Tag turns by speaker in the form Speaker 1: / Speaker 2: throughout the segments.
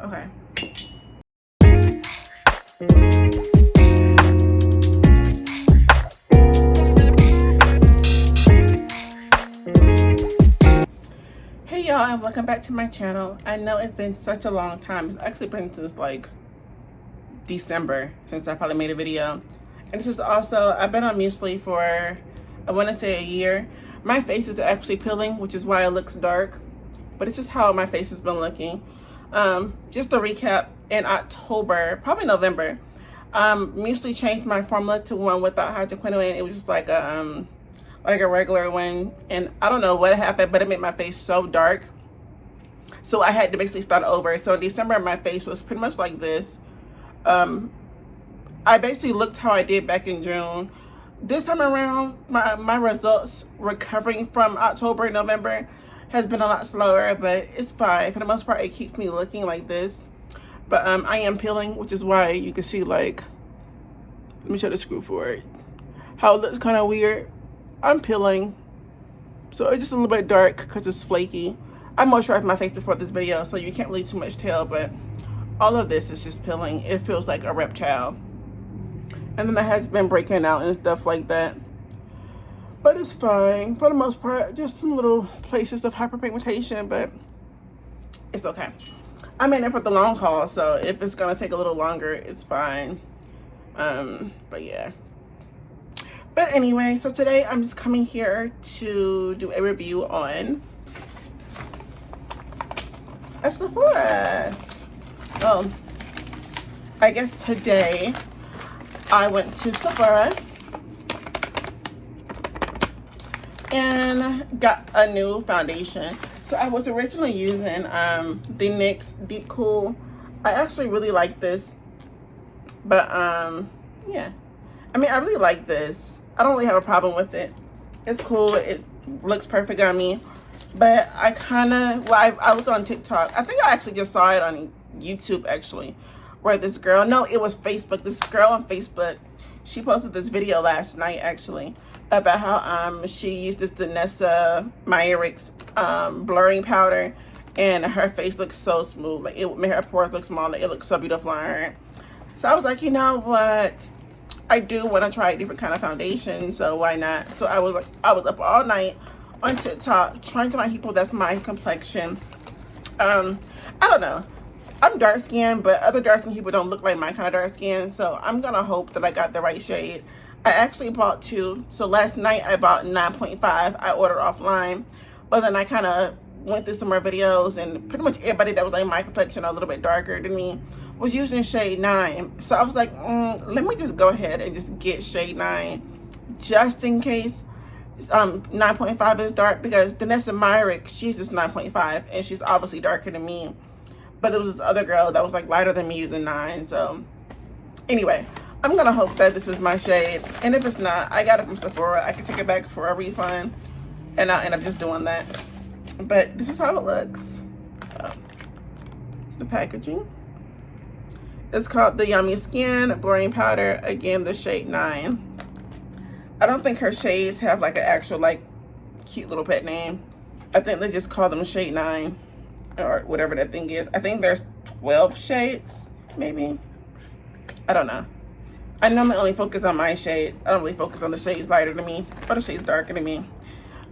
Speaker 1: Okay. Hey y'all, and welcome back to my channel. I know it's been such a long time. It's actually been since like December since I probably made a video. And this is also, I've been on muesli for, I want to say, a year. My face is actually peeling, which is why it looks dark. But it's just how my face has been looking. Just to recap, in October, probably November, muesli changed my formula to one without hydroquinone. It was just like a regular one, and I don't know what happened, but it made my face so dark, so I had to basically start over. So in December, my face was pretty much like this. I basically looked how I did back in June. This time around, my results recovering from October and November has been a lot slower, but it's fine. For the most part, it keeps me looking like this. But I am peeling, which is why you can see, like, let me show the screw for it, how it looks kind of weird. I'm peeling, so it's just a little bit dark because it's flaky. I moisturized my face before this video, so you can't really too much tell, but all of this is just peeling. It feels like a reptile. And then it has been breaking out and stuff like that. But it's fine. For the most part, just some little places of hyperpigmentation, but it's okay. I'm in it for the long haul, so if it's gonna take a little longer, it's fine. But yeah. But anyway, so today I'm just coming here to do a review on a Sephora. Well, I guess today I went to Sephora and got a new foundation. So I was originally using the NYX Deep Cool. I actually really like this, but yeah, I mean, I really like this. I don't really have a problem with it. It's cool. It looks perfect on me. But I kind of, well, I was on TikTok. I think I actually just saw it on YouTube, actually, where this girl, no, it was Facebook. This girl on Facebook, she posted this video last night, actually, about how she used this Danessa Myrick's blurring powder, and her face looks so smooth. Like, it made her pores look smaller. It looks so beautiful on her. So I was like, you know what? I do want to try a different kind of foundation, so why not? So I was up all night on TikTok trying to find people that's my complexion. I don't know. I'm dark skinned, but other dark skinned people don't look like my kind of dark skin, so I'm gonna hope that I got the right shade. I actually bought two. So last night I bought 9.5. I ordered offline, but then I kind of went through some more videos, and pretty much everybody that was like my complexion or a little bit darker than me was using shade 9. So I was like, let me just go ahead and just get shade 9 just in case 9.5 is dark, because Danessa Myrick, she uses 9.5 and she's obviously darker than me. But there was this other girl that was like lighter than me using 9. So anyway, I'm gonna hope that this is my shade, and if it's not, I got it from Sephora. I can take it back for a refund, and I'll end up just doing that. But this is how it looks. The packaging. It's called the Yummy Skin Blurring Powder. Again, the shade 9. I don't think her shades have like an actual like cute little pet name. I think they just call them shade 9 or whatever that thing is. I think there's 12 shades, maybe. I don't know. I normally only focus on my shades. I don't really focus on the shades lighter than me or the shades darker than me.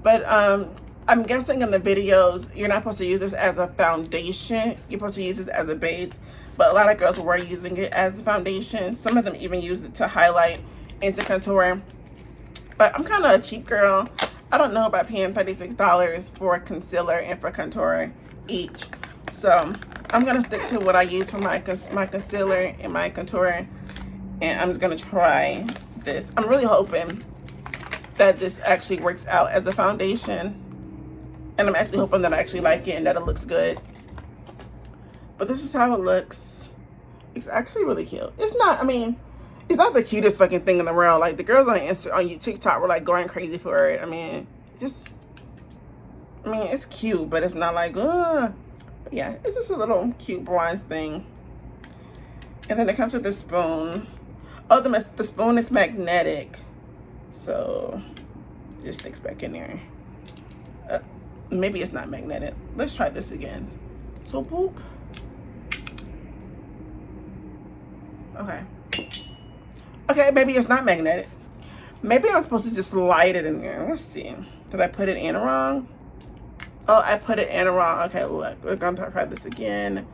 Speaker 1: But I'm guessing in the videos, you're not supposed to use this as a foundation. You're supposed to use this as a base. But a lot of girls were using it as a foundation. Some of them even use it to highlight and to contour. But I'm kind of a cheap girl. I don't know about paying $36 for concealer and for contour each. So I'm going to stick to what I use for my concealer and my contour. And I'm just going to try this. I'm really hoping that this actually works out as a foundation. And I'm actually hoping that I actually like it and that it looks good. But this is how it looks. It's actually really cute. It's not, I mean, it's not the cutest fucking thing in the world. Like, the girls on TikTok were like going crazy for it. I mean, it's cute, but it's not like, ugh. But yeah, it's just a little cute bronze thing. And then it comes with this spoon. Oh, the spoon is magnetic. So, it just sticks back in there. Maybe it's not magnetic. Let's try this again. So, boop. Okay. Okay, maybe it's not magnetic. Maybe I'm supposed to just slide it in there. Let's see. Did I put it in wrong? Oh, I put it in wrong. Okay, look. We're going to try this again.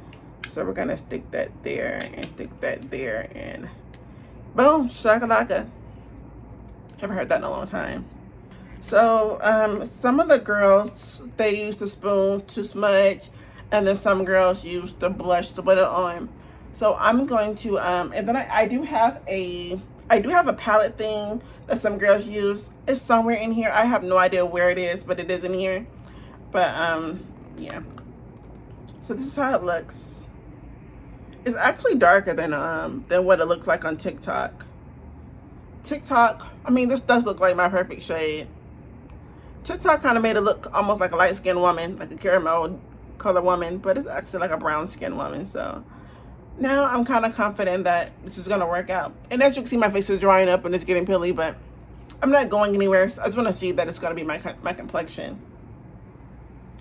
Speaker 1: So we're going to stick that there and stick that there. And boom, shakalaka. Haven't heard that in a long time. So some of the girls, they use the spoon to smudge. And then some girls use the blush to put it on. So I'm going to, and then I do have a palette thing that some girls use. It's somewhere in here. I have no idea where it is, but it is in here. But yeah. So this is how it looks. It's actually darker than what it looks like on TikTok. I mean, this does look like my perfect shade. TikTok kind of made it look almost like a light-skinned woman, like a caramel color woman, but it's actually like a brown-skinned woman. So now I'm kind of confident that this is going to work out. And as you can see, my face is drying up and it's getting peely, but I'm not going anywhere. So I just want to see that it's going to be my complexion.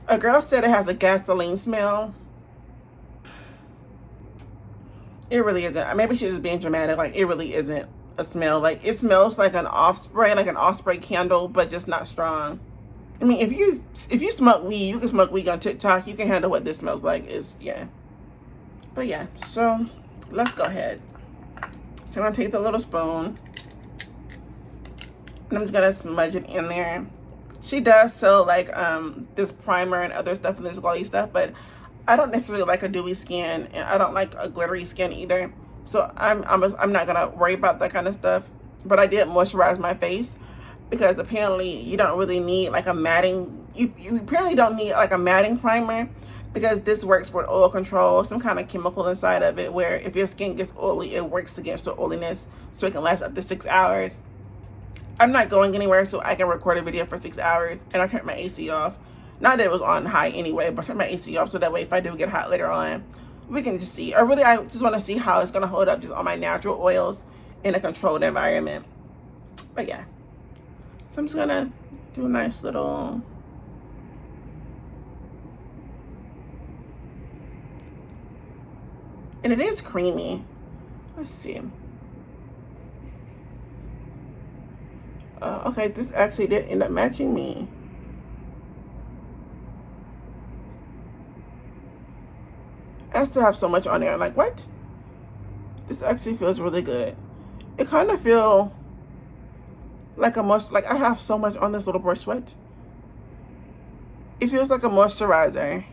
Speaker 1: A girl said it has a gasoline smell. It really isn't. Maybe she's just being dramatic. Like, it really isn't a smell. Like, it smells like an off-spray candle, but just not strong. I mean, if you smoke weed, you can smoke weed on TikTok. You can handle what this smells like. Yeah. But yeah, so let's go ahead. So I'm gonna take the little spoon and I'm just gonna smudge it in there. She does sell like this primer and other stuff and this glowy stuff, but I don't necessarily like a dewy skin and I don't like a glittery skin either. So I'm not gonna worry about that kind of stuff. But I did moisturize my face because apparently you don't really need like a matting. You apparently don't need like a matting primer, because this works for oil control, some kind of chemical inside of it where if your skin gets oily, it works against the oiliness so it can last up to 6 hours. I'm not going anywhere, so I can record a video for 6 hours, and I turned my AC off. Not that it was on high anyway, but I turned my AC off so that way if I do get hot later on, we can just see. Or really, I just want to see how it's going to hold up just on my natural oils in a controlled environment. But yeah, so I'm just going to do a nice little... And it is creamy. Let's see. Okay, this actually did end up matching me. I still have so much on there. I'm like, what? This actually feels really good. It kind of feels like like I have so much on this little brush. What? It feels like a moisturizer.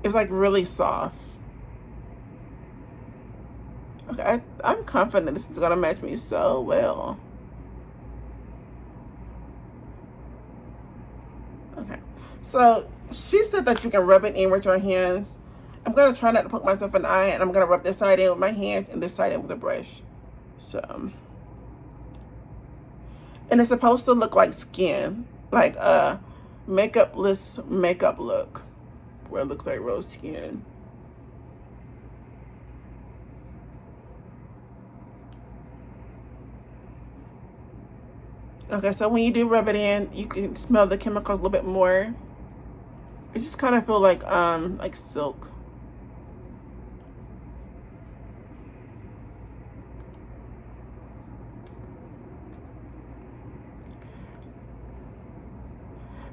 Speaker 1: It's like really soft. Okay, I'm confident this is gonna match me so well. Okay, so she said that you can rub it in with your hands. I'm gonna try not to poke myself in the eye, and I'm gonna rub this side in with my hands and this side in with a brush. So, and it's supposed to look like skin, like a makeupless makeup look, where it looks like rose skin. Okay, so when you do rub it in, you can smell the chemicals a little bit more. It just kind of feel like silk.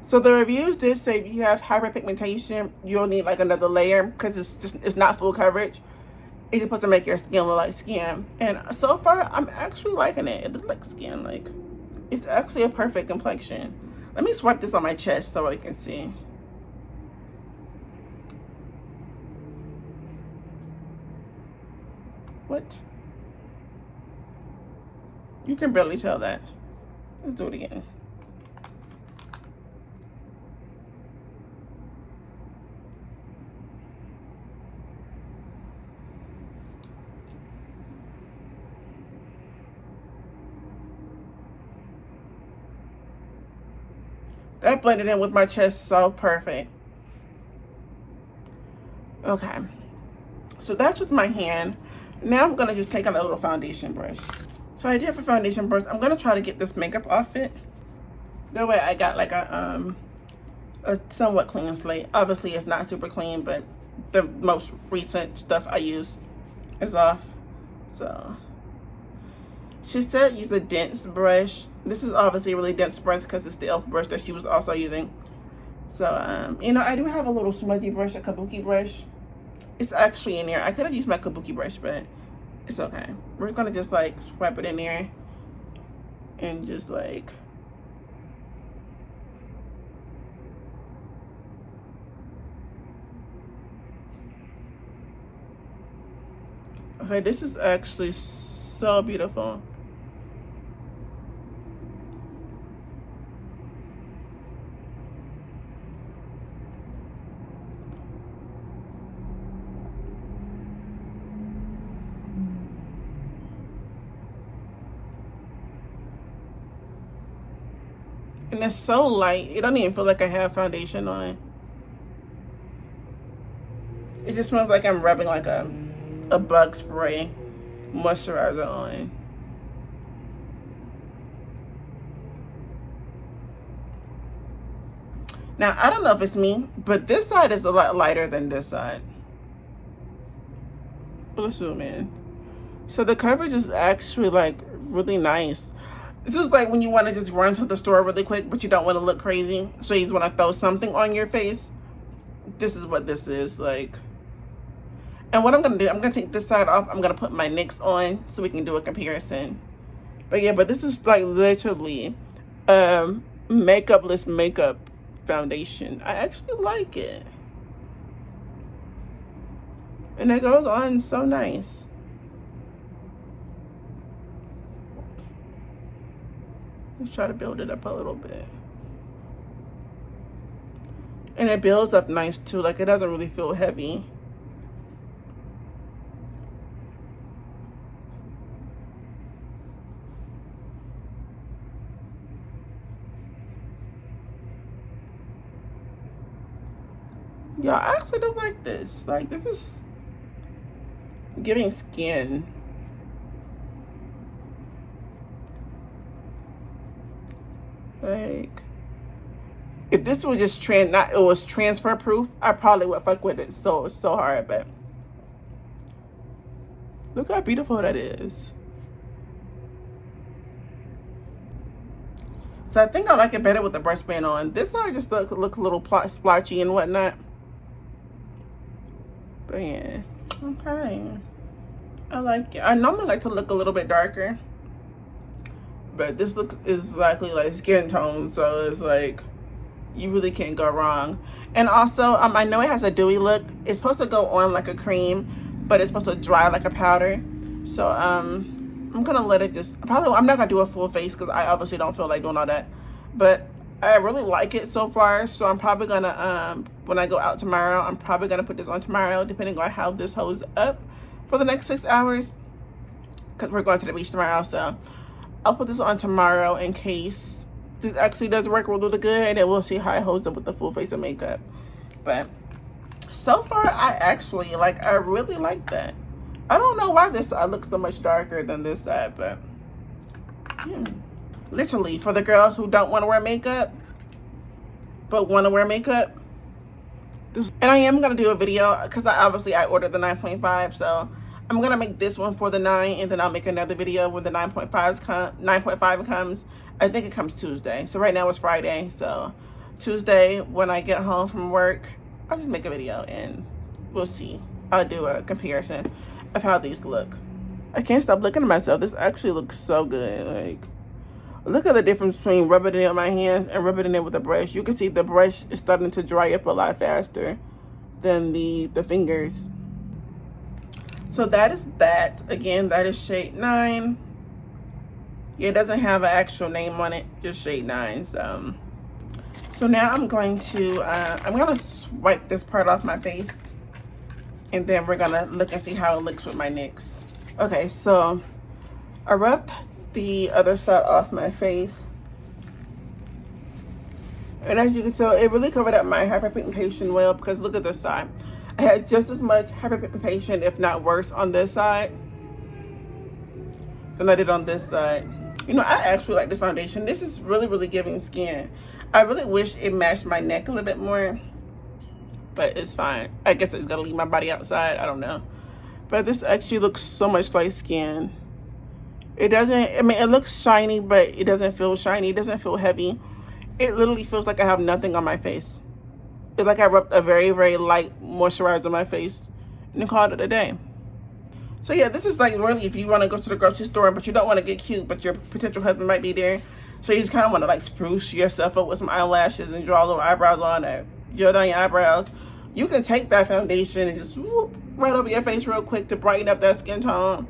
Speaker 1: So the reviews did say if you have hyperpigmentation, you'll need like another layer because it's not full coverage. It's supposed to make your skin look like skin. And so far, I'm actually liking it. It looks like skin. Like, it's actually a perfect complexion. Let me swipe this on my chest so I can see. What? You can barely tell that. Let's do it again. That blended in with my chest so perfect. Okay, so that's with my hand. Now I'm gonna just take out a little foundation brush. So I did for foundation brush, I'm gonna try to get this makeup off it. That way I got like a somewhat clean slate. Obviously it's not super clean, but the most recent stuff I use is off. So she said use a dense brush. This is obviously a really dense brush because it's the e.l.f. brush that she was also using. So you know, I do have a little smudgy brush, a kabuki brush. It's actually in there. I could have used my kabuki brush, but it's okay. We're gonna just like swipe it in there and just like okay, this is actually so beautiful. And it's so light. It don't even feel like I have foundation on. It just smells like I'm rubbing like a bug spray moisturizer on. Now, I don't know if it's me, but this side is a lot lighter than this side. But let's zoom in. So the coverage is actually like really nice. This is like when you want to just run to the store really quick, but you don't want to look crazy. So you just want to throw something on your face. This is what this is like. And what I'm going to do, I'm going to take this side off. I'm going to put my NYX on so we can do a comparison. But yeah, but this is like literally makeupless makeup foundation. I actually like it. And it goes on so nice. Let's try to build it up a little bit. And it builds up nice too. Like it doesn't really feel heavy. Yeah, I actually don't like this. Like this is giving skin. Like if this was just transfer proof, I probably would fuck with it so hard. But look how beautiful that is. So I think I like it better with the brush band on. This side just look a little splotchy and whatnot. But yeah, okay. I like it. I normally like to look a little bit darker, but this look is exactly like skin tone, so it's like you really can't go wrong. And also, I know it has a dewy look. It's supposed to go on like a cream, but it's supposed to dry like a powder. So I'm gonna let it just I'm not gonna do a full face because I obviously don't feel like doing all that. But I really like it so far, so I'm probably gonna when I go out tomorrow, I'm probably gonna put this on tomorrow, depending on how this holds up for the next 6 hours, because we're going to the beach tomorrow. So I'll put this on tomorrow in case this actually does work really good, and then we'll see how it holds up with the full face of makeup. But so far, I really like that. I don't know why this side looks so much darker than this side, but yeah. Literally, for the girls who don't want to wear makeup, but want to wear makeup. And I am going to do a video, because I ordered the 9.5, so I'm going to make this one for the 9, and then I'll make another video when the 9.5 comes. I think it comes Tuesday. So right now it's Friday, so Tuesday when I get home from work, I'll just make a video, and we'll see. I'll do a comparison of how these look. I can't stop looking at myself. This actually looks so good. Like, look at the difference between rubbing it in my hands and rubbing it in with a brush. You can see the brush is starting to dry up a lot faster than the fingers. So that is that. Again, that is shade 9. It doesn't have an actual name on it, just shade 9. So now I'm going to wipe this part off my face, and then we're gonna look and see how it looks with my NYX. Okay, so I rubbed the other side off my face, and as you can tell, it really covered up my hyperpigmentation well, because look at this side. I had just as much hyperpigmentation, if not worse, on this side than I did on this side. You know, I actually like this foundation. This is really, really giving skin. I really wish it matched my neck a little bit more, but it's fine. I guess it's gonna leave my body outside. I don't know. But this actually looks so much like skin. It doesn't, I mean, it looks shiny, but it doesn't feel shiny. It doesn't feel heavy. It literally feels like I have nothing on my face. It's like I rubbed a very, very light moisturizer on my face and then called it a day. So yeah, this is like really if you want to go to the grocery store, but you don't want to get cute, but your potential husband might be there. So you just kind of want to like spruce yourself up with some eyelashes and draw little eyebrows on or gel down your eyebrows. You can take that foundation and just whoop right over your face real quick to brighten up that skin tone.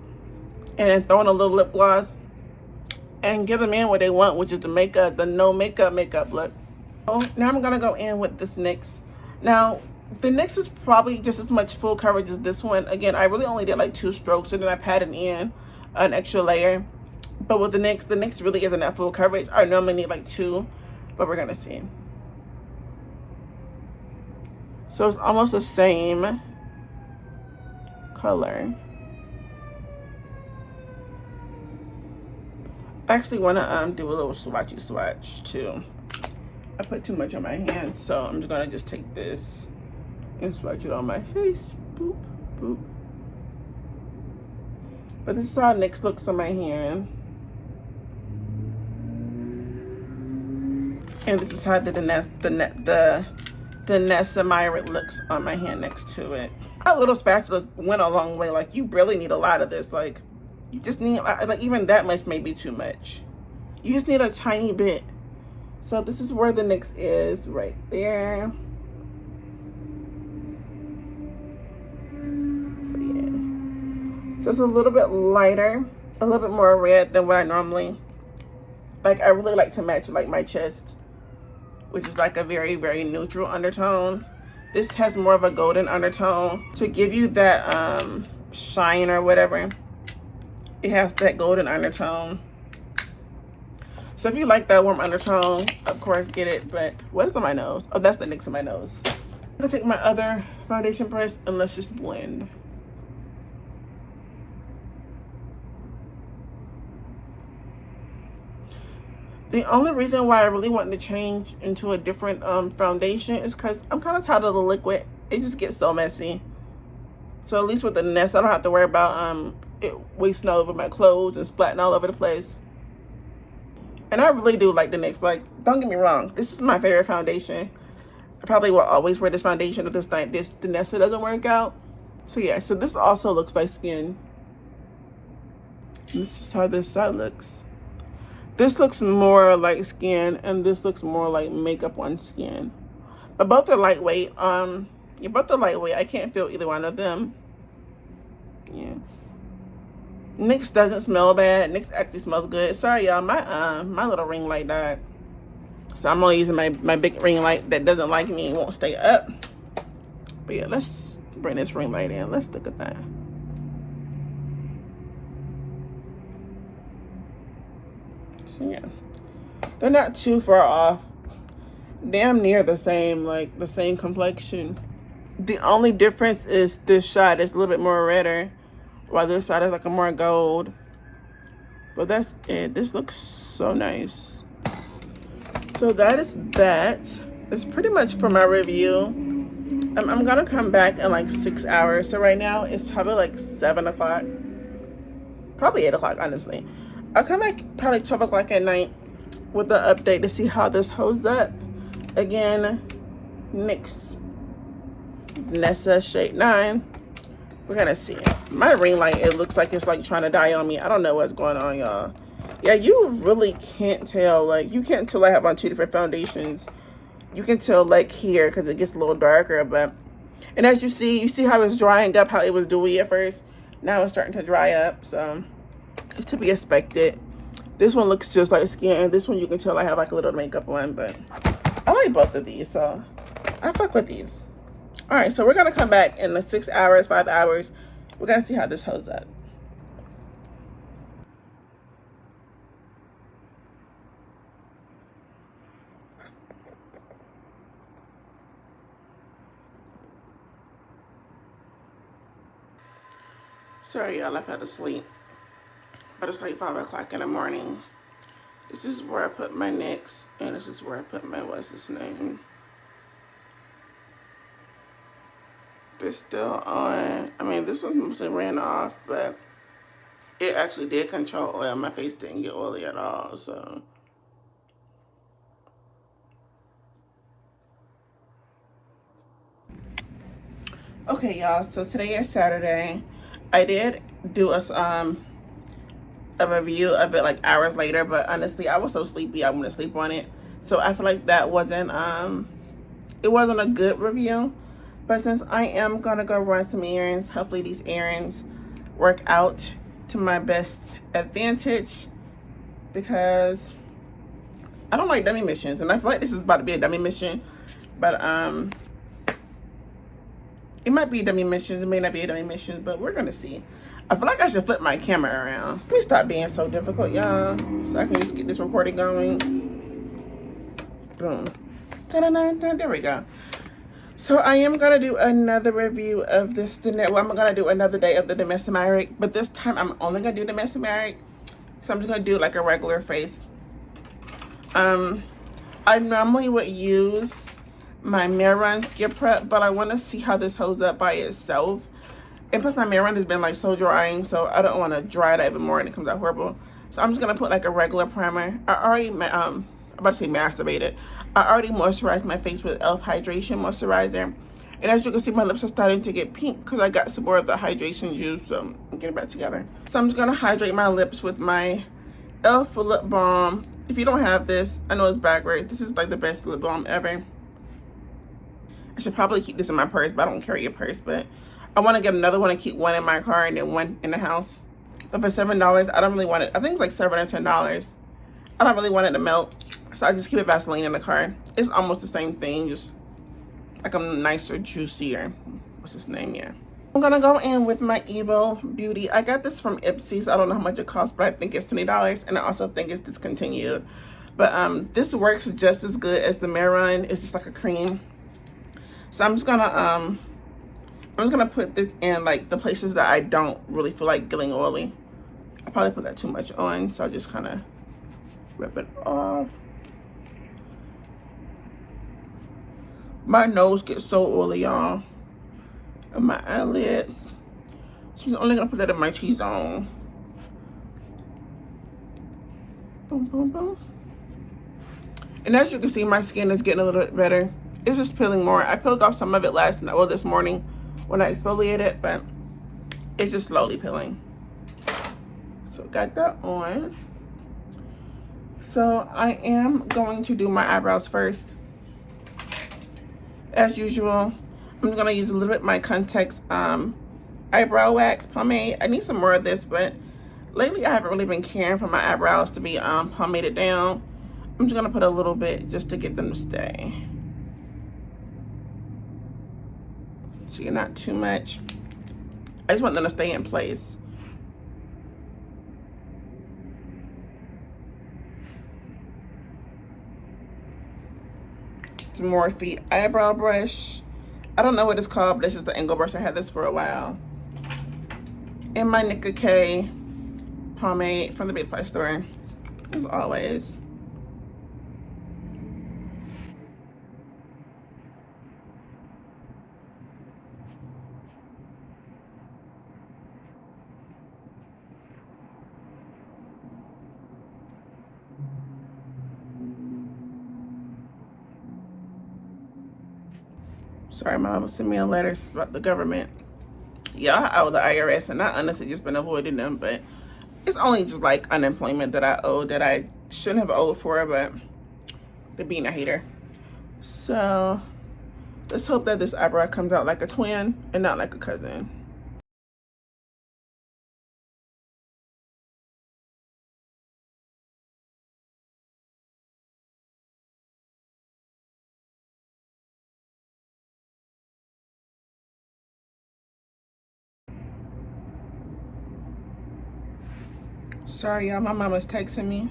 Speaker 1: And then throw in a little lip gloss and give them in what they want, which is the makeup, the no makeup look. Oh, now I'm gonna go in with this NYX. Now, the NYX is probably just as much full coverage as this one. Again, I really only did like 2 strokes and then I patted in an extra layer. But with the NYX really isn't that full coverage. I normally need like 2, but we're gonna see. So it's almost the same color. I actually want to do a little swatchy swatch too. I put too much on my hands, so I'm just gonna just take this and swatch it on my face. Boop, boop. But this is how NYX looks on my hand. And this is how the Danessa Myrick looks on my hand next to it. That little spatula went a long way. Like, you really need a lot of this. Like, you just need, like, even that much may be too much. You just need a tiny bit. So this is where the NYX is, right there. So yeah. So it's a little bit lighter, a little bit more red than what I normally, like, I really like to match like my chest, which is like a very, very neutral undertone. This has more of a golden undertone to give you that shine or whatever. It has that golden undertone. So if you like that warm undertone, of course, get it. But what is on my nose? Oh, that's the NYX on my nose. I'm gonna take my other foundation brush and let's just blend. The only reason why I really wanted to change into a different foundation is because I'm kind of tired of the liquid. It just gets so messy. So at least with the Danessa, I don't have to worry about it wasting all over my clothes and splatting all over the place. And I really do like the NYX. Like, don't get me wrong, this is my favorite foundation. I probably will always wear this foundation if this Danessa doesn't work out. So yeah, so this also looks like skin. This is how this side looks. This looks more like skin, and this looks more like makeup on skin. But both are lightweight. Yeah, both are lightweight. I can't feel either one of them. Yeah. NYX doesn't smell bad. NYX actually smells good. Sorry, y'all. My little ring light died, so I'm only using my big ring light that doesn't like me and won't stay up. But yeah, let's bring this ring light in. Let's look at that. So yeah, they're not too far off. Damn near the same, like the same complexion. The only difference is this shot is a little bit more redder, while this side is like a more gold. But that's it. This looks so nice. So that is that. It's pretty much for my review. I'm gonna come back in like 6 hours. So right now it's probably like 7 o'clock. Probably 8 o'clock, honestly. I'll come back probably 12 o'clock at night with the update to see how this holds up. Again, NYX Danessa Shade 9. We're gonna see. My ring light, it looks like it's like trying to die on me. I don't know what's going on, y'all. Yeah, you really can't tell. Like, you can't tell I have on 2 different foundations. You can tell like here because it gets a little darker, but and as you see how it's drying up, how it was dewy at first. Now it's starting to dry up, so it's to be expected. This one looks just like skin. This one you can tell I have like a little makeup on, but I like both of these, so I fuck with these. All right, so we're gonna come back in the 6 hours, 5 hours. We're gonna see how this holds up. Sorry, y'all, I fell asleep. But it's like 5 o'clock in the morning. This is where I put my NYX, and this is where I put my, what's his name? it's still on. I mean, this one mostly ran off, but it actually did control oil. My face didn't get oily at all, so. Okay, y'all, so today is Saturday. I did do a review of it like hours later, but honestly, I was so sleepy, I went to sleep on it. So I feel like that wasn't, it wasn't a good review. But since I am gonna go run some errands, hopefully these errands work out to my best advantage, because I don't like dummy missions, and I feel like this is about to be a dummy mission. But it might be a dummy mission, it may not be a dummy mission, but we're gonna see. I feel like I should flip my camera around. Let me stop being so difficult, y'all, so I can just get this recording going. Boom. Ta-da-da-da, there we go. So I am gonna do another review of this Danessa. Well, I'm gonna do another day of the Danessa Myrick, but this time I'm only gonna do the Danessa Myrick. So I'm just gonna do like a regular face. I normally would use my Myrick Skip Prep, but I want to see how this holds up by itself. And plus my Myrick has been like so drying, so I don't want to dry it even more and it comes out horrible. So I'm just gonna put like a regular primer. I already I'm about to say masturbated. I already moisturized my face with e.l.f. Hydration Moisturizer. And as you can see, my lips are starting to get pink because I got some more of the hydration juice, so I'm getting back together. So I'm just gonna hydrate my lips with my e.l.f. Lip Balm. If you don't have this, I know it's backwards. This is like the best lip balm ever. I should probably keep this in my purse, but I don't carry a purse. But I want to get another one and keep one in my car and then one in the house. But for $7, I don't really want it. I think it's like $7 or $10. I don't really want it to melt, so I just keep it Vaseline in the car. It's almost the same thing, just like a nicer, juicier. What's his name? Yeah. I'm gonna go in with my Evo Beauty. I got this from Ipsy, so I don't know how much it costs, but I think it's $20, and I also think it's discontinued. But this works just as good as the Myrick. It's just like a cream. So I'm just gonna put this in like the places that I don't really feel like getting oily. I probably put that too much on, so I just kind of rip it off. My nose gets so oily, y'all, and my eyelids. So I'm only gonna put that in my T-zone. Boom, boom, boom. And as you can see, my skin is getting a little bit better. It's just peeling more. I peeled off some of it last night, well, this morning when I exfoliated, but it's just slowly peeling. So got that on. So I am going to do my eyebrows first. As usual, I'm gonna use a little bit of my Context eyebrow wax pomade. I need some more of this, but lately I haven't really been caring for my eyebrows to be pomaded down. I'm just gonna put a little bit just to get them to stay. So you're not too much. I just want them to stay in place. Some Morphe eyebrow brush. I don't know what it's called, but it's just the angle brush. I had this for a while. And my Nicka K pomade from the Big Price store, as always. Sorry, mom sent me a letter about the government. Yeah, I owe the IRS, and I honestly just been avoiding them, but it's only just like unemployment that I owe that I shouldn't have owed for, but they're being a hater. So let's hope that this eyebrow comes out like a twin and not like a cousin. Sorry, y'all, my mama's texting me.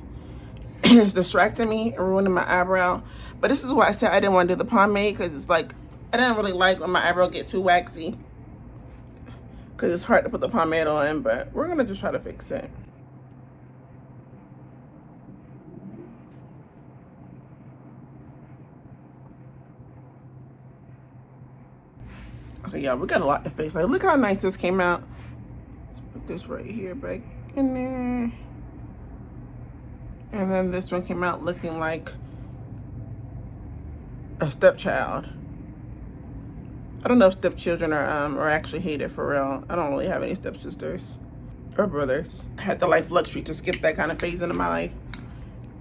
Speaker 1: It's distracting me and ruining my eyebrow. But this is why I said I didn't want to do the pomade, because it's like, I didn't really like when my eyebrow get too waxy, because it's hard to put the pomade on, but we're going to just try to fix it. Okay, y'all, we got a lot to fix. Like, look how nice this came out. Let's put this right here back in there. And then this one came out looking like a stepchild. I don't know if stepchildren are actually hated for real. I don't really have any stepsisters or brothers. I had the life luxury to skip that kind of phase into my life.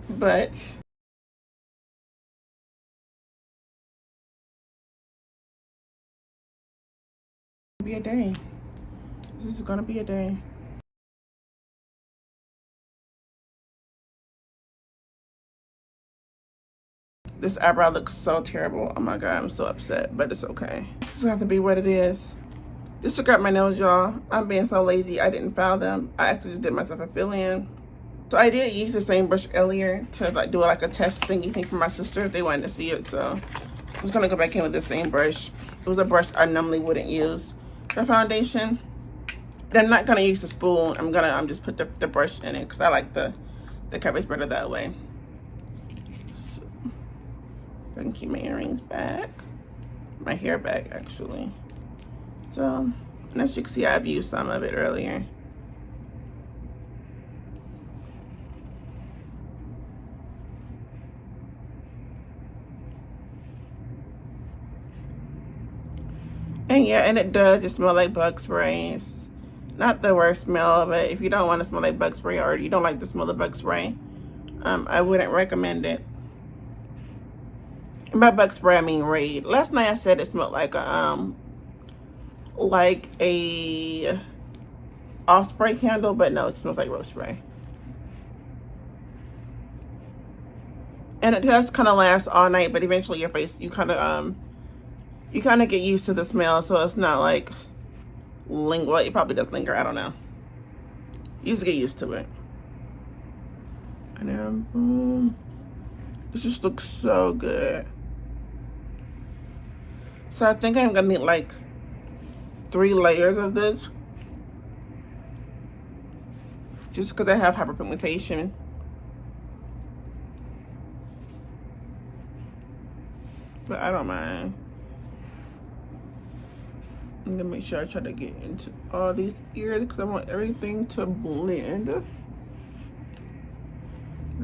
Speaker 1: But be a day. This is gonna be a day. This eyebrow looks so terrible. Oh my god, I'm so upset, but it's okay. This is gonna have to be what it is. Just took out my nails, y'all. I'm being so lazy, I didn't file them. I actually just did myself a fill-in. So I did use the same brush earlier to like do like a test thingy thing for my sister if they wanted to see it. So I'm just gonna go back in with the same brush. It was a brush I normally wouldn't use for foundation. I'm not gonna use the spoon. I'm just put the brush in it because I like the coverage better that way. So I can keep my earrings back, my hair back actually. So and as you can see, I've used some of it earlier. And yeah, and it does just smell like bug spray. It's not the worst smell, but if you don't want to smell like bug spray or you don't like the smell of bug spray, I wouldn't recommend it. By bug spray, I mean Raid. Last night I said it smelled like a Osprey candle, but no, it smells like rose spray. And it does kind of last all night, but eventually your face, you kind of get used to the smell, so it's not like linger. Well, it probably does linger. I don't know. You just get used to it. And then boom. It just looks so good. So I think I'm gonna need like 3 layers of this, just because I have hyperpigmentation. But I don't mind. I'm gonna make sure I try to get into all these ears because I want everything to blend.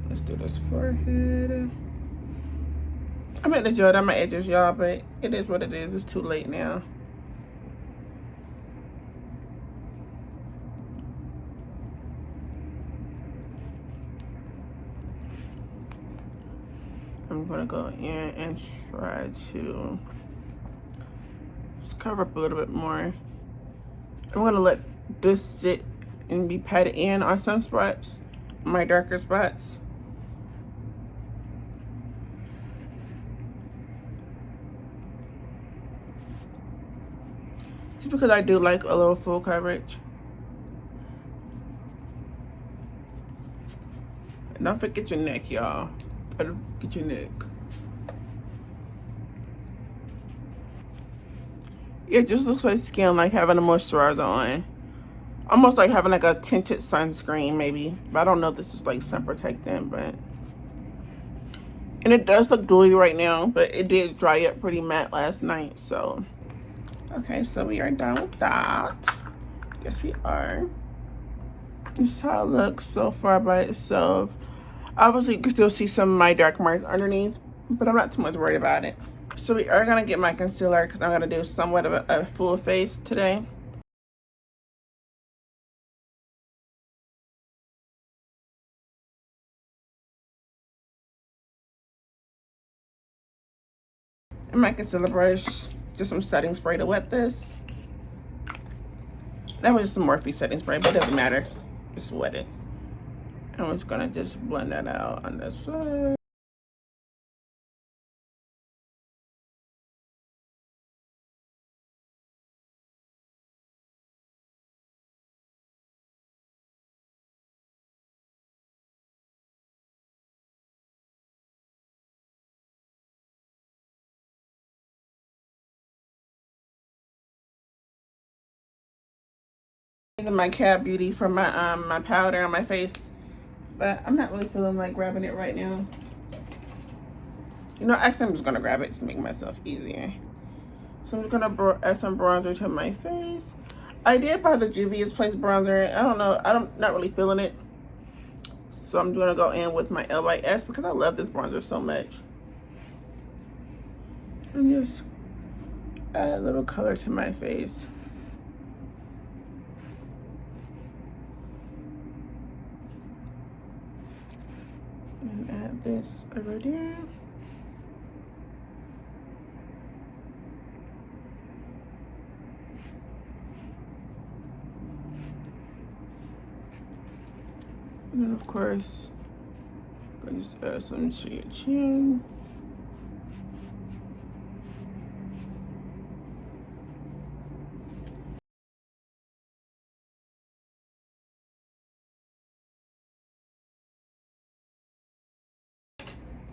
Speaker 1: Let's do this forehead. I meant to gel down my edges, y'all, but it is what it is. It's too late now. I'm gonna go in and try to just cover up a little bit more. I'm gonna let this sit and be patted in on some spots, my darker spots. Just because I do like a little full coverage. And don't forget your neck, y'all. Gotta get your neck. It just looks like skin like having a moisturizer on. Almost like having like a tinted sunscreen maybe. But I don't know if this is like sun protectant, but. And it does look dewy right now, but it did dry up pretty matte last night, so. Okay, so we are done with that. Yes, we are. This is how it looks so far by itself. Obviously, you can still see some of my dark marks underneath, but I'm not too much worried about it. So we are gonna get my concealer because I'm gonna do somewhat of a full face today. And my concealer brush, just some setting spray to wet this. That was just some Morphe setting spray, but it doesn't matter. Just wet it. And I'm just gonna just blend that out on this side. Using my Cat Beauty for my my powder on my face, but I'm not really feeling like grabbing it right now. You know, actually I'm just gonna grab it to make myself easier. So I'm just gonna add some bronzer to my face. I did buy the Juvia's Place bronzer. I don't know, I'm not really feeling it. So I'm gonna go in with my LYS because I love this bronzer so much. And just add a little color to my face. And add this over there. And then of course, I just add some to your chin.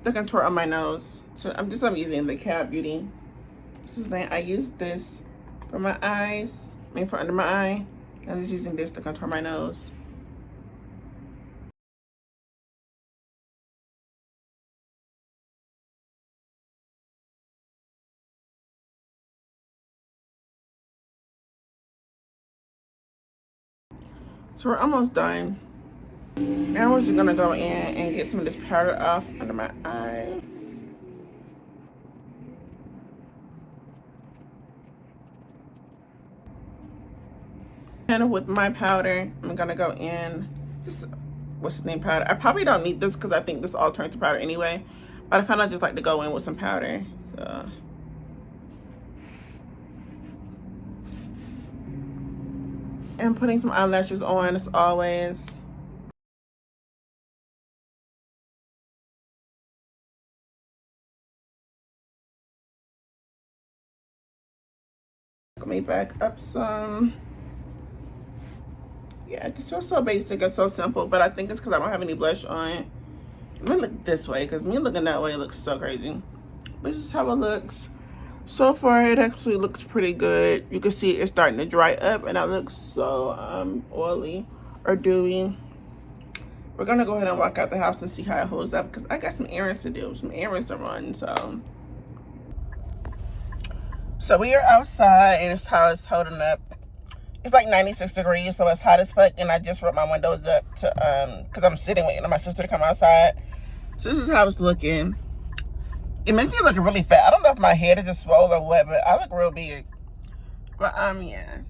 Speaker 1: The contour on my nose. So I'm using the Cat Beauty. This is I use this for my eyes, for under my eye. I'm just using this to contour my nose. So we're almost done. Now we're just gonna go in and get some of this powder off under my eye. And with my powder, I'm gonna go in, just, what's his name, powder. I probably don't need this because I think this all turns to powder anyway. But I kind of just like to go in with some powder, so. And putting some eyelashes on as always. Let me back up some. Yeah, it's just so basic and so simple, but I think it's because I don't have any blush on. Let me look this way, because me looking that way looks so crazy. But this is how it looks. So far, it actually looks pretty good. You can see it's starting to dry up, and it looks so oily or dewy. We're gonna go ahead and walk out the house and see how it holds up, because I got some errands to do, some errands to run. So we are outside, and it's how it's holding up. It's like 96 degrees, so it's hot as fuck, and I just rolled my windows up to because I'm sitting waiting on my sister to come outside. So this is how it's looking. It makes me look really fat. I don't know if my head is just swollen or what, but I look real big. But yeah,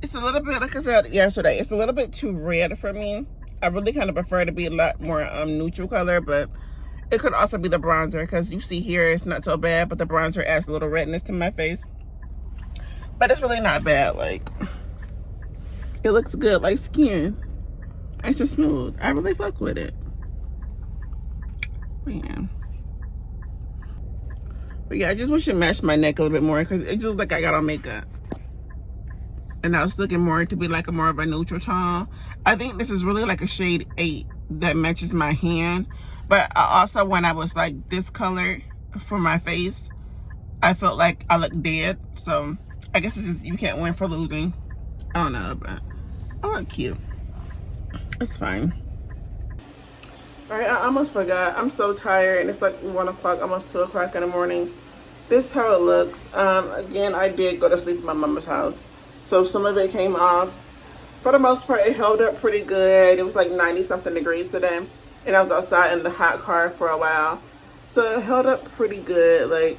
Speaker 1: it's a little bit, like I said yesterday, it's a little bit too red for me. I really kind of prefer to be a lot more neutral color, but it could also be the bronzer, because you see here it's not so bad, but the bronzer adds a little redness to my face. But it's really not bad. Like, it looks good, like skin. Nice and smooth. I really fuck with it. Man. But yeah, I just wish it matched my neck a little bit more, because it just looked like I got on makeup. And I was looking more to be like more of a neutral tone. I think this is really like a shade 8 that matches my hand. But I also, when I was like this color for my face, I felt like I looked dead. So I guess it's just, you can't win for losing. I don't know, but I look cute. It's fine. All right, I almost forgot. I'm so tired, and it's like 1 o'clock, almost 2 o'clock in the morning. This is how it looks. Again, I did go to sleep at my mama's house, so some of it came off. For the most part, it held up pretty good. It was like 90-something degrees today, and I was outside in the hot car for a while, so it held up pretty good. Like,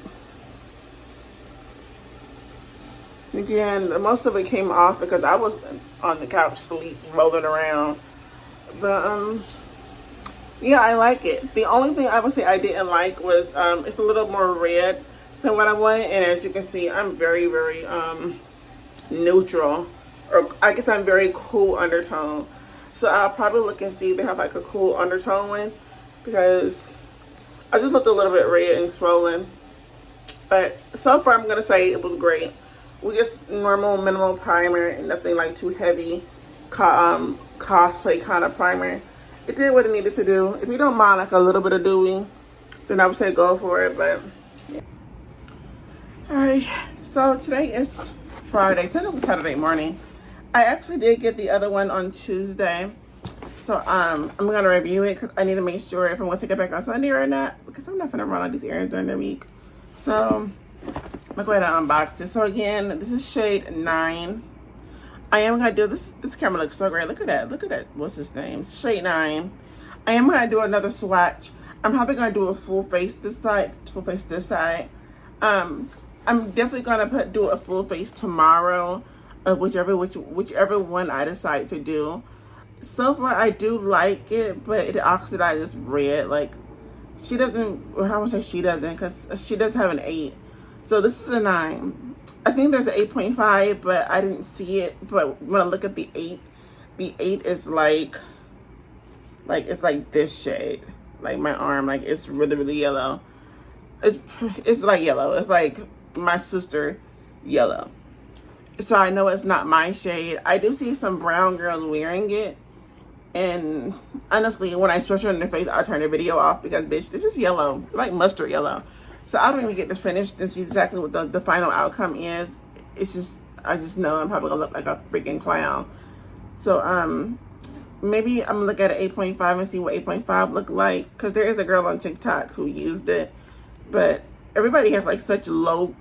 Speaker 1: again, most of it came off because I was on the couch sleep, rolling around. But yeah, I like it. The only thing I would say I didn't like was it's a little more red than what I wanted, and as you can see, I'm very, very neutral, or I guess I'm very cool undertone. So I'll probably look and see if they have like a cool undertone one, because I just looked a little bit red and swollen. But so far, I'm gonna say it was great. We just normal minimal primer, and nothing like too heavy cosplay kind of primer. It did what it needed to do. If you don't mind like a little bit of dewy, then I would say go for it. But yeah. All right, so today is Friday. Technically Saturday morning. I actually did get the other one on Tuesday, so I'm gonna review it because I need to make sure if I want to take it back on Sunday or not, because I'm not gonna run all these errands during the week. So go ahead and unbox it. So again, this is shade 9. I am gonna do this. This camera looks so great. Look at that. Look at that. What's his name? Shade 9. I am gonna do another swatch. I'm probably gonna do a full face this side, full face this side. I'm definitely gonna do a full face tomorrow, whichever one I decide to do. So far, I do like it, but it oxidizes red. Like she doesn't. Well, how would I say she doesn't? Because she does have an 8. So this is a 9. I think there's an 8.5, but I didn't see it. But when I look at the 8 is like it's like this shade, like my arm, like it's really, really yellow. It's like yellow. It's like my sister yellow. So I know it's not my shade. I do see some brown girls wearing it. And honestly, when I switch on their face, I'll turn the video off because, bitch, this is yellow, like mustard yellow. So I don't even get to finish and see exactly what the final outcome is. It's just, I just know I'm probably gonna look like a freaking clown. So maybe I'm gonna look at an 8.5 and see what 8.5 look like, because there is a girl on TikTok who used it, but everybody has like such low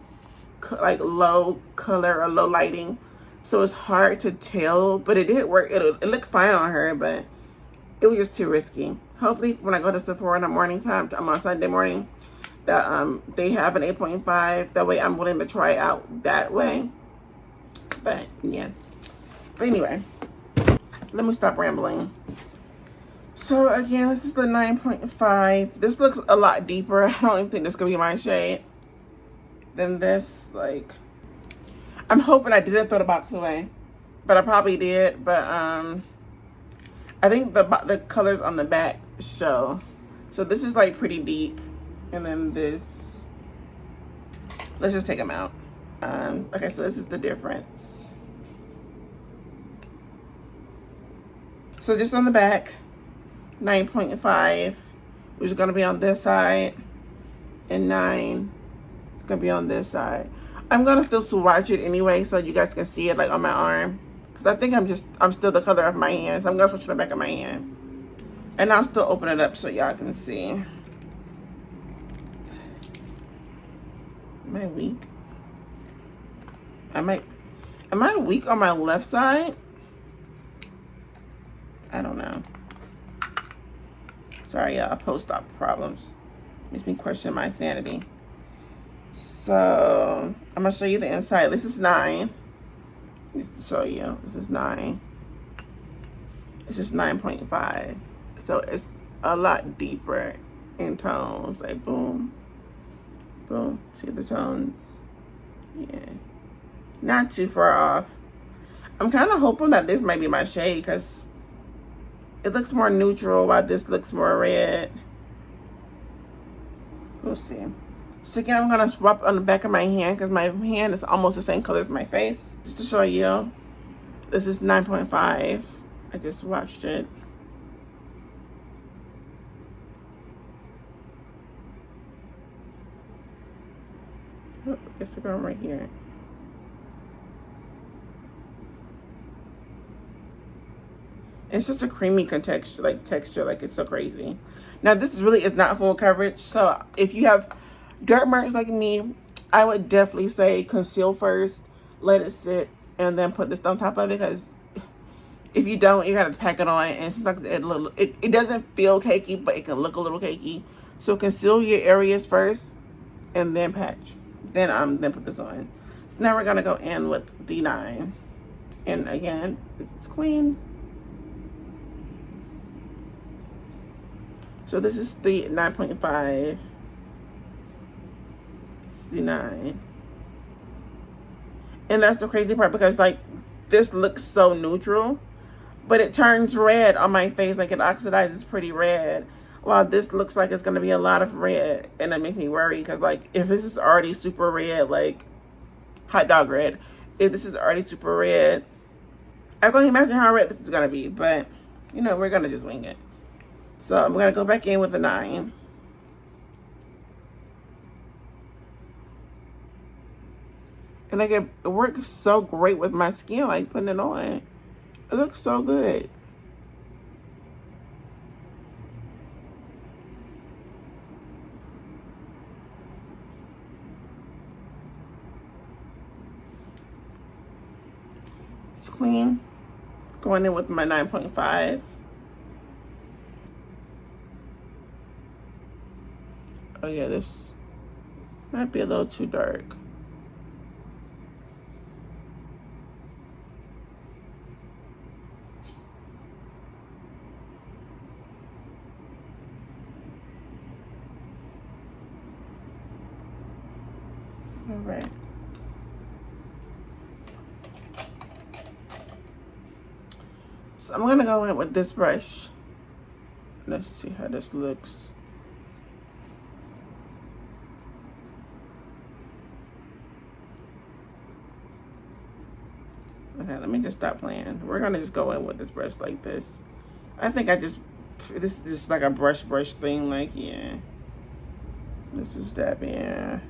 Speaker 1: color or low lighting, so it's hard to tell. But it did work. It looked fine on her, but it was just too risky. Hopefully when I go to Sephora in the morning time, I'm on Sunday morning, that they have an 8.5. That way I'm willing to try it out that way. But yeah. But anyway, let me stop rambling. So again, this is the 9.5. This looks a lot deeper. I don't even think this is gonna be my shade than this. Like, I'm hoping I didn't throw the box away, but I probably did. But I think the colors on the back show. So this is like pretty deep, and then this. Let's just take them out. Okay, so this is the difference. So just on the back, 9.5, which is gonna be on this side, and 9 is gonna be on this side. I'm gonna still swatch it anyway, so you guys can see it like on my arm, because I think I'm still the color of my hand. So I'm gonna swatch the back of my hand, and I'll still open it up so y'all can see. Am I weak? Am I weak on my left side? I don't know. Sorry, y'all. Post-op problems makes me question my sanity. So I'm gonna show you the inside. This is 9. I have to show you. This is 9. This is 9.5. So it's a lot deeper in tones. Like boom, boom. See the tones? Yeah, not too far off. I'm kind of hoping that this might be my shade, because it looks more neutral while this looks more red. We'll see. So again, I'm gonna swap on the back of my hand, because my hand is almost the same color as my face. Just to show you, this is 9.5. I just swatched it. Oh, I guess we're going right here. It's such a creamy texture, like it's so crazy. Now this really is not full coverage, so if you have dirt marks like me, I would definitely say conceal first, let it sit, and then put this on top of it, because if you don't, you gotta pack it on, and sometimes it doesn't feel cakey, but it can look a little cakey. So conceal your areas first, and then patch. Then put this on. So now we're gonna go in with D9, and again, this is clean. So this is the 9.5. This is the 9. And that's the crazy part, because like this looks so neutral, but it turns red on my face. Like it oxidizes pretty red, while this looks like it's gonna be a lot of red, and that makes me worry, because like if this is already super red, like hot dog red, if this is already super red, I can't imagine how red this is gonna be. But you know, we're gonna just wing it. So I'm gonna go back in with a 9. And like it works so great with my skin, like putting it on. It looks so good. It's clean. Going in with my 9.5. Oh yeah, this might be a little too dark. All right. So I'm gonna go in with this brush. Let's see how this looks. Okay, let me just stop playing. We're gonna just go in with this brush like this. I think this is just like a brush thing, like, yeah. This is that, yeah.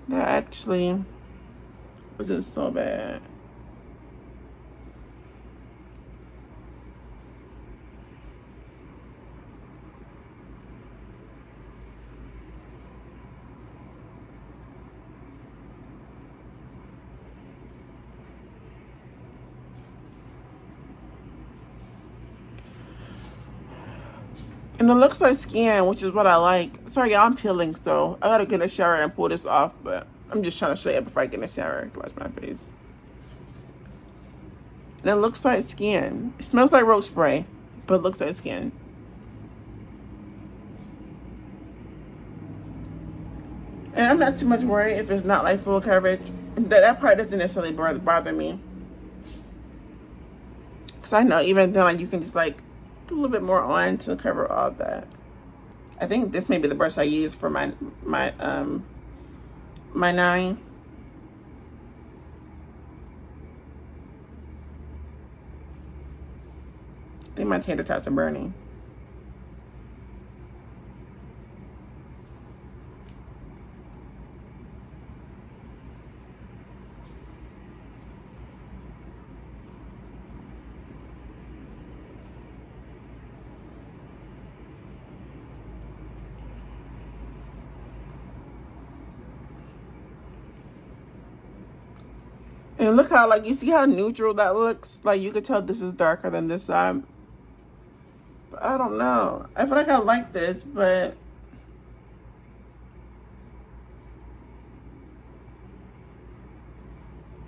Speaker 1: That actually wasn't so bad. And it looks like skin, which is what I like. Sorry, y'all, I'm peeling, so I gotta get in a shower and pull this off, but I'm just trying to show you before I get in the shower to wash my face. And it looks like skin. It smells like roach spray, but it looks like skin. And I'm not too much worried if it's not like full coverage. That part doesn't necessarily bother me. Because I know even then, like, you can just like put a little bit more on to cover all that. I think this may be the brush I use for my 9. I think my tater tots are burning. And look how, like, you see how neutral that looks? Like, you could tell this is darker than this side. But I don't know. I feel like I like this, but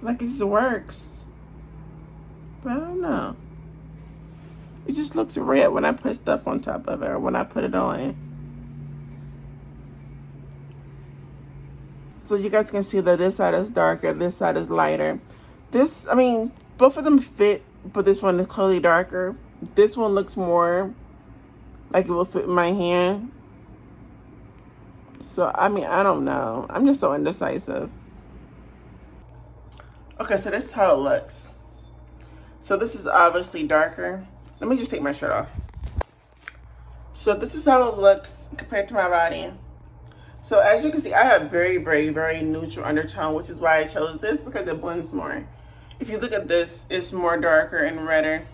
Speaker 1: like it just works. But I don't know. It just looks red when I put stuff on top of it or when I put it on. So you guys can see that this side is darker, this side is lighter. This, I mean, both of them fit, but this one is clearly darker. This one looks more like it will fit in my hand. So, I mean, I don't know. I'm just so indecisive. Okay, so this is how it looks. So this is obviously darker. Let me just take my shirt off. So this is how it looks compared to my body. So as you can see, I have very, very, very neutral undertone, which is why I chose this, because it blends more. If you look at this, it's more darker and redder.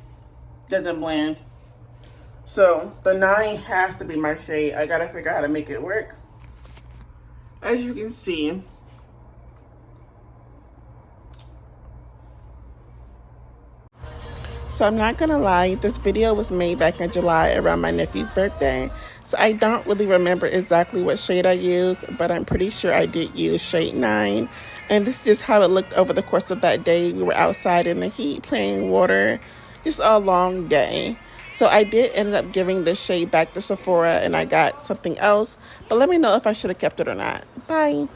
Speaker 1: Doesn't blend. So the 9 has to be my shade. I gotta figure out how to make it work. As you can see, so I'm not gonna lie, this video was made back in July around my nephew's birthday. So I don't really remember exactly what shade I used, but I'm pretty sure I did use shade 9. And this is just how it looked over the course of that day. We were outside in the heat playing water, just a long day. So I did end up giving this shade back to Sephora and I got something else. But let me know if I should have kept it or not. Bye.